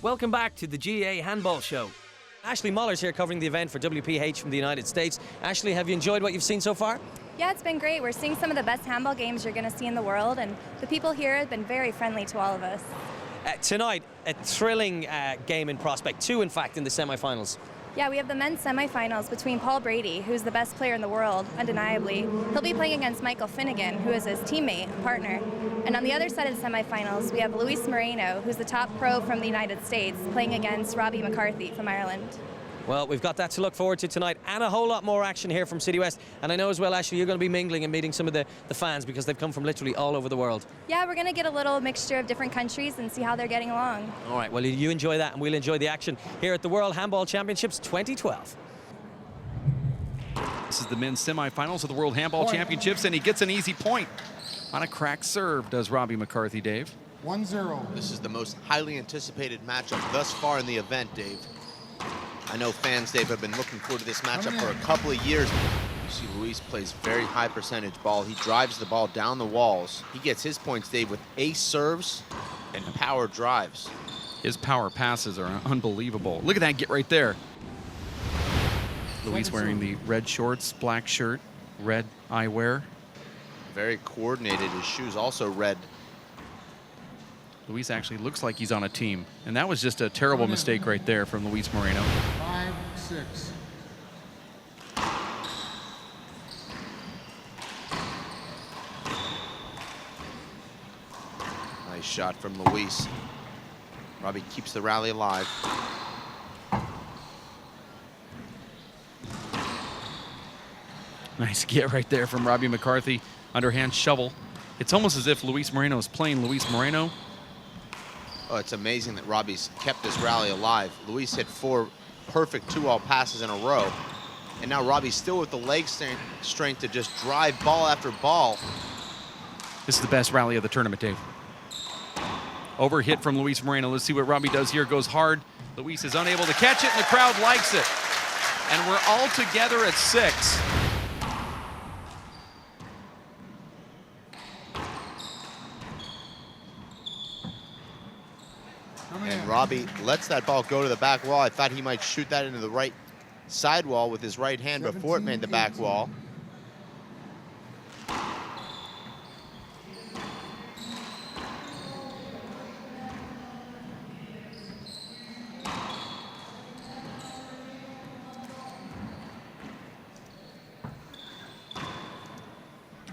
Welcome back to the GA Handball Show. Ashley Muller's here covering the event for WPH from the United States. Ashley, have you enjoyed what you've seen so far? Yeah, it's been great. We're seeing some of the best handball games you're going to see in the world, and the people here have been very friendly to all of us. Tonight, a thrilling game in prospect. Two, in fact, in the semifinals. Yeah, we have the men's semifinals between Paul Brady, who's the best player in the world, undeniably. He'll be playing against Michael Finnegan, who is his teammate, partner. And on the other side of the semifinals, we have Luis Moreno, who's the top pro from the United States, playing against Robbie McCarthy from Ireland. Well, we've got that to look forward to tonight, and a whole lot more action here from City West. And I know as well, Ashley, you're going to be mingling and meeting some of the fans, because they've come from literally all over the world. Yeah, we're going to get a little mixture of different countries and see how they're getting along. All right, well, you enjoy that, and we'll enjoy the action here at the World Handball Championships 2012. This is the men's semifinals of the World Handball Championships, and he gets an easy point on a cracked serve, does Robbie McCarthy, Dave. 1-0. This is the most highly anticipated matchup thus far in the event, Dave. I know fans, Dave, have been looking forward to this matchup for a couple of years. You see Luis plays very high percentage ball. He drives the ball down the walls. He gets his points, Dave, with ace serves and power drives. His power passes are unbelievable. Look at that get right there. Luis wearing the red shorts, black shirt, red eyewear. Very coordinated. His shoes also red. Luis actually looks like he's on a team. And that was just a terrible mistake right there from Luis Moreno. 5-6. Nice shot from Luis. Robbie keeps the rally alive. Nice get right there from Robbie McCarthy. Underhand shovel. It's almost as if Luis Moreno is playing Luis Moreno. Oh, it's amazing that Robbie's kept this rally alive. Luis hit 4 perfect 2-all passes in a row. And now Robbie's still with the leg strength to just drive ball after ball. This is the best rally of the tournament, Dave. Over hit from Luis Moreno. Let's see what Robbie does here. Goes hard. Luis is unable to catch it, and the crowd likes it. And we're all together at 6. And Robbie lets that ball go to the back wall. I thought he might shoot that into the right sidewall with his right hand before it made the back wall.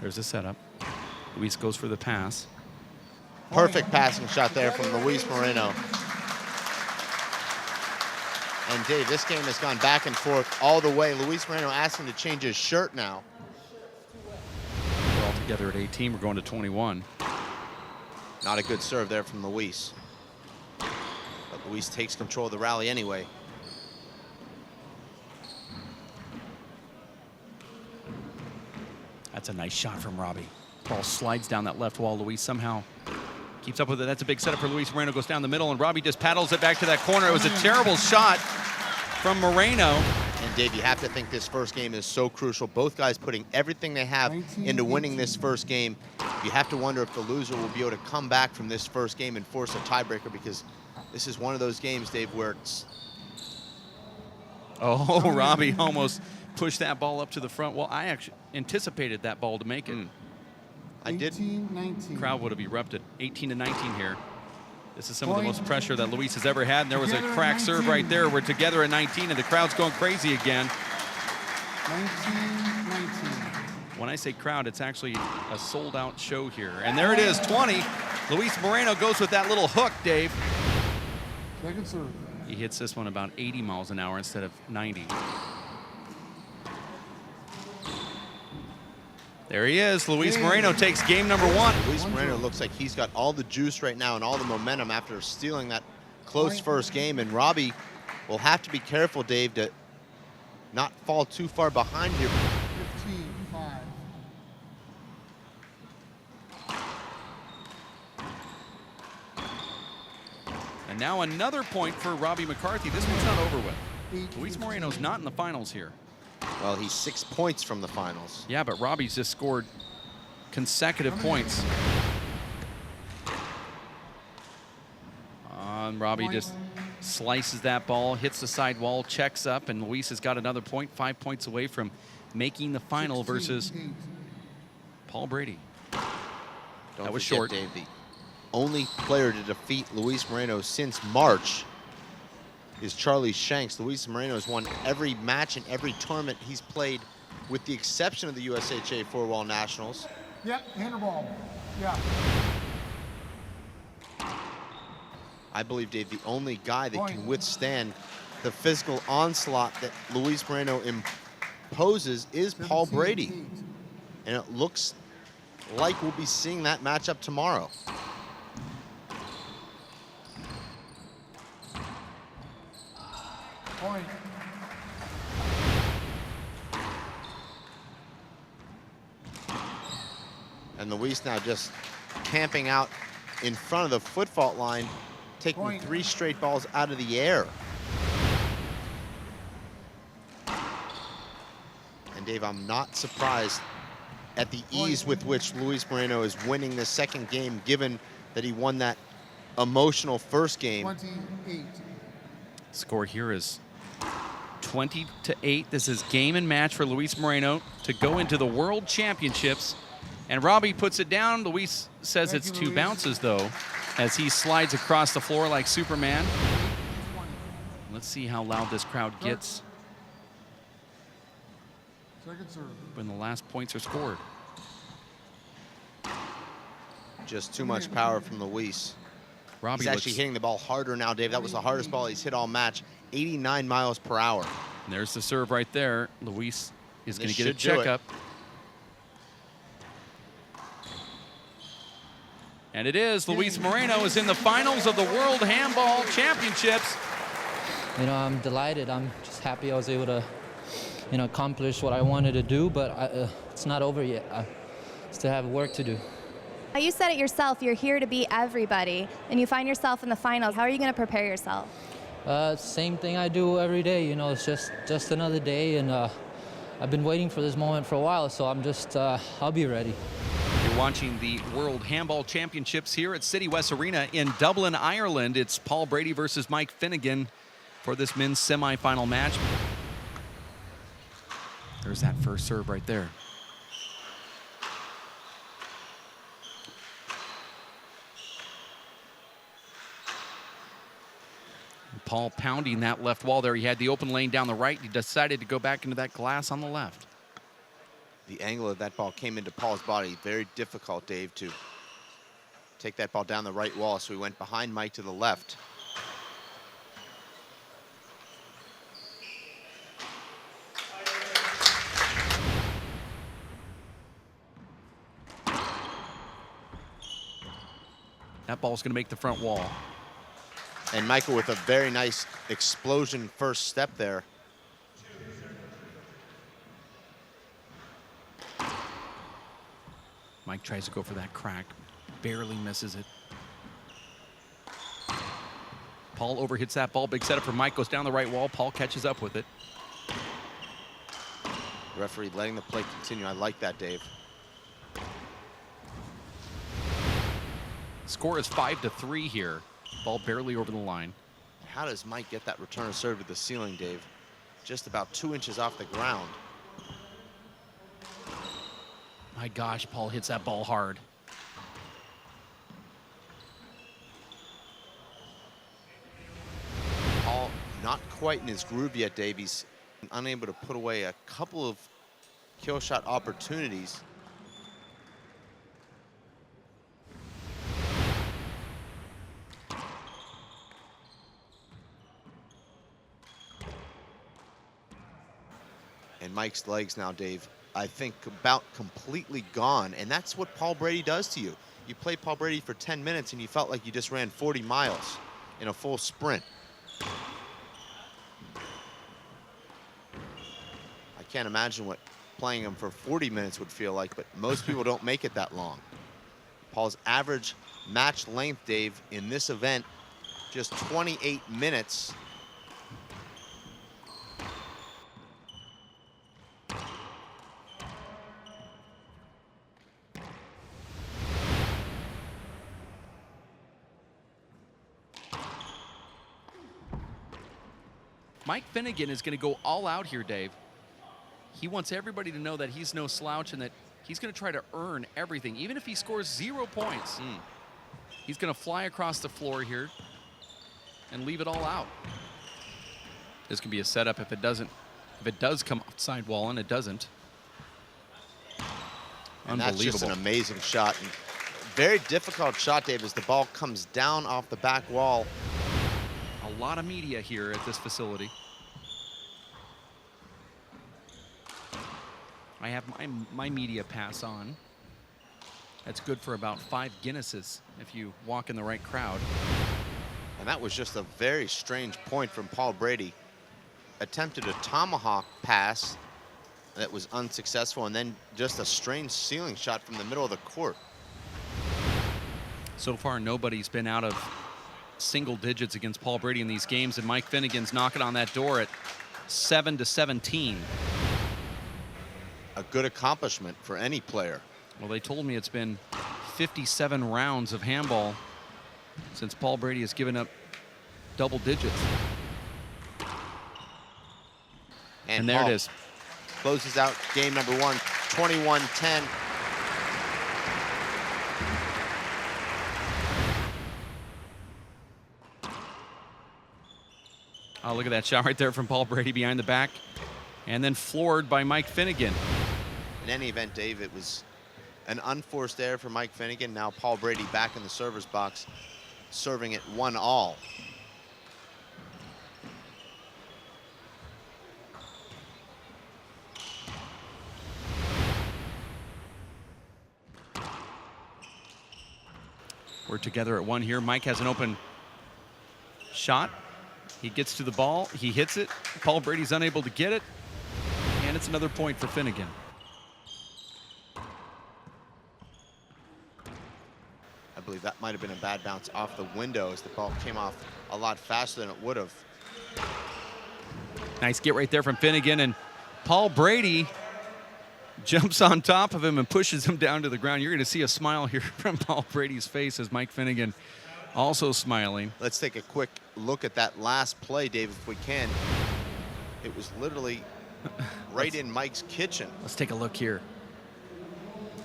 There's a setup. Luis goes for the pass. Perfect passing shot there from Luis Moreno. And Dave, this game has gone back and forth all the way. Luis Moreno asking to change his shirt now. We're all together at 18. We're going to 21. Not a good serve there from Luis. But Luis takes control of the rally anyway. That's a nice shot from Robbie. Ball slides down that left wall. Luis somehow keeps up with it. That's a big setup for Luis Moreno. Goes down the middle, and Robbie just paddles it back to that corner. It was a terrible shot from Moreno. And Dave, you have to think this first game is so crucial. Both guys putting everything they have into winning this first game. You have to wonder if the loser will be able to come back from this first game and force a tiebreaker, because this is one of those games, Dave, where it's... Oh, Robbie almost pushed that ball up to the front. Well, I actually anticipated that ball to make it. I did. 18-19. Crowd would have erupted. 18-19 here. This is some of the most pressure that Luis has ever had. And there was a crack serve right there. We're together at 19, and the crowd's going crazy again. 19-19. When I say crowd, it's actually a sold-out show here. And there it is, 20. Luis Moreno goes with that little hook, Dave. Second serve. He hits this one about 80 miles an hour instead of 90. There he is. Luis Moreno takes game number 1. Luis Moreno looks like he's got all the juice right now and all the momentum after stealing that close first game. And Robbie will have to be careful, Dave, to not fall too far behind here. 15-5. And now another point for Robbie McCarthy. This one's not over with. Luis Moreno's not in the finals here. Well, he's 6 points from the finals. Yeah, but Robbie's just scored consecutive points. And Robbie just slices that ball, hits the side wall, checks up, and Luis has got another point, 5 points away from making the final versus 16-8. Paul Brady. Don't That was forget, short. Dave, the only player to defeat Luis Moreno since March is Charlie Shanks. Luis Moreno has won every match in every tournament he's played, with the exception of the USHA Four-Wall Nationals. Yep, handball. Yeah. I believe, Dave, the only guy that can withstand the physical onslaught that Luis Moreno imposes is Paul Brady. 17-8. And it looks like we'll be seeing that matchup tomorrow. Point. And Luis now just camping out in front of the foot fault line, taking Point. 3 straight balls out of the air. And Dave, I'm not surprised at the ease with which Luis Moreno is winning this second game, given that he won that emotional first game. 28. Score here is 20-8. This is game and match for Luis Moreno to go into the World Championships. And Robbie puts it down. Luis says Thank it's you, 2 Luis. bounces, though, as he slides across the floor like Superman. 20. Let's see how loud this crowd gets Second serve. when the last points are scored. Just too much power from Luis. Robbie He's actually looks, hitting the ball harder now, Dave. That was the hardest ball he's hit all match, 89 miles per hour. and there's the serve right there. Luis is And going this to get a should do it. checkup. And it is. Luis Moreno is in the finals of the World Handball Championships. You know, I'm delighted. I'm just happy I was able to, you know, accomplish what I wanted to do, but it's not over yet. I still have work to do. You said it yourself, you're here to beat everybody, and you find yourself in the finals. How are you going to prepare yourself? Same thing I do every day. You know, it's just another day, and I've been waiting for this moment for a while, so I'm just, I'll be ready. You're watching the World Handball Championships here at City West Arena in Dublin, Ireland. It's Paul Brady versus Mike Finnegan for this men's semifinal match. There's that first serve right there. Paul pounding that left wall there. He had the open lane down the right. He decided to go back into that glass on the left. The angle of that ball came into Paul's body. Very difficult, Dave, to take that ball down the right wall. So he went behind Mike to the left. That ball's going to make the front wall. And Michael with a very nice explosion first step there. Mike tries to go for that crack, barely misses it. Paul overhits that ball, big setup for Mike, goes down the right wall. Paul catches up with it. Referee letting the play continue. I like that, Dave. Score is 5-3 here. Ball barely over the line. How does Mike get that return of serve to the ceiling, Dave? Just about 2 inches off the ground. My gosh, Paul hits that ball hard. Paul not quite in his groove yet, Dave. He's unable to put away a couple of kill shot opportunities. And Mike's legs now, Dave, I think about completely gone. And that's what Paul Brady does to you. You play Paul Brady for 10 minutes and you felt like you just ran 40 miles in a full sprint. I can't imagine what playing him for 40 minutes would feel like, but most people don't make it that long. Paul's average match length, Dave, in this event, just 28 minutes. Mike Finnegan is going to go all out here, Dave. He wants everybody to know that he's no slouch and that he's going to try to earn everything. Even if he scores 0 points, he's going to fly across the floor here and leave it all out. This could be a setup if it does come off sidewall, and it doesn't. And that's just an amazing shot. And very difficult shot, Dave, as the ball comes down off the back wall. A lot of media here at this facility. I have my media pass on. That's good for about 5 Guinnesses if you walk in the right crowd. And that was just a very strange point from Paul Brady. Attempted a tomahawk pass that was unsuccessful, and then just a strange ceiling shot from the middle of the court. So far, nobody's been out of single digits against Paul Brady in these games, and Mike Finnegan's knocking on that door at 7-17. A good accomplishment for any player. Well, they told me it's been 57 rounds of handball since Paul Brady has given up double digits. And there Paul it is. Closes out game number 1, 21-10. Oh, look at that shot right there from Paul Brady behind the back. And then floored by Mike Finnegan. In any event, Dave, it was an unforced error for Mike Finnegan. Now Paul Brady back in the server's box, serving it 1-all. We're together at 1 here. Mike has an open shot. He gets to the ball. He hits it. Paul Brady's unable to get it. And it's another point for Finnegan. I believe that might have been a bad bounce off the window as the ball came off a lot faster than it would have. Nice get right there from Finnegan. And Paul Brady jumps on top of him and pushes him down to the ground. You're going to see a smile here from Paul Brady's face as Mike Finnegan also smiling. Let's take a quick look at that last play, Dave, if we can. It was literally right in Mike's kitchen. Let's take a look here.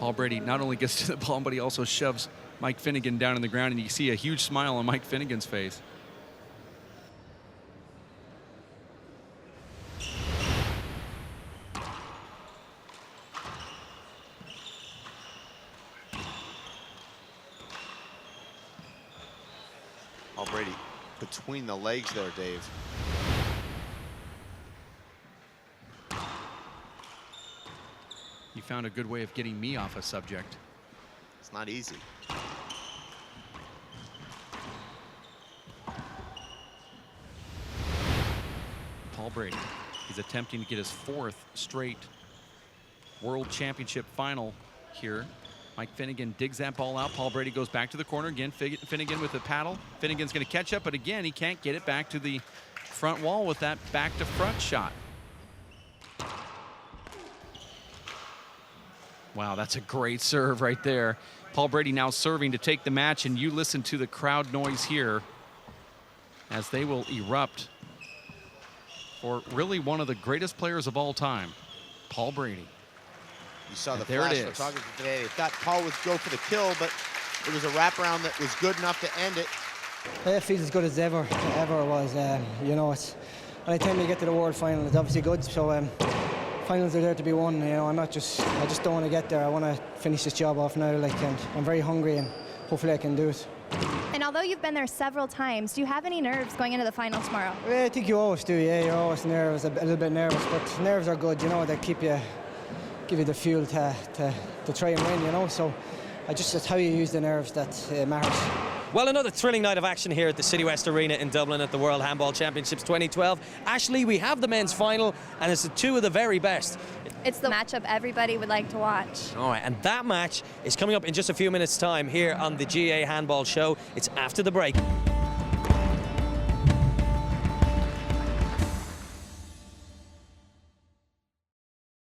Paul Brady not only gets to the ball, but he also shoves Mike Finnegan down on the ground, and you see a huge smile on Mike Finnegan's face. Paul Brady between the legs there, Dave. You found a good way of getting me off a subject. It's not easy. Paul Brady, he's attempting to get his 4th straight World Championship final here. Mike Finnegan digs that ball out. Paul Brady goes back to the corner again. Finnegan with the paddle. Finnegan's going to catch up, but again, he can't get it back to the front wall with that back-to-front shot. Wow, that's a great serve right there. Paul Brady now serving to take the match, and you listen to the crowd noise here as they will erupt for really one of the greatest players of all time, Paul Brady. You saw the there flash it is. photography today. They thought Paul would go for the kill, but it was a wraparound that was good enough to end it. It feels as good as ever was. You know, it's anytime you get to the World Final, it's obviously good. So finals are there to be won. You know, I just don't want to get there. I want to finish this job off now. Like, and I'm very hungry, and hopefully I can do it. And although you've been there several times, do you have any nerves going into the final tomorrow? Yeah, I think you always do. Yeah, you're always nervous, a little bit nervous, but nerves are good. You know, they give you the fuel to try and win. You know, so it's how you use the nerves that matters. Well, another thrilling night of action here at the City West Arena in Dublin at the World Handball Championships 2012. Ashley, we have the men's final, and it's the 2 of the very best. It's the matchup everybody would like to watch. All right, and that match is coming up in just a few minutes' time here on the GA Handball Show. It's after the break.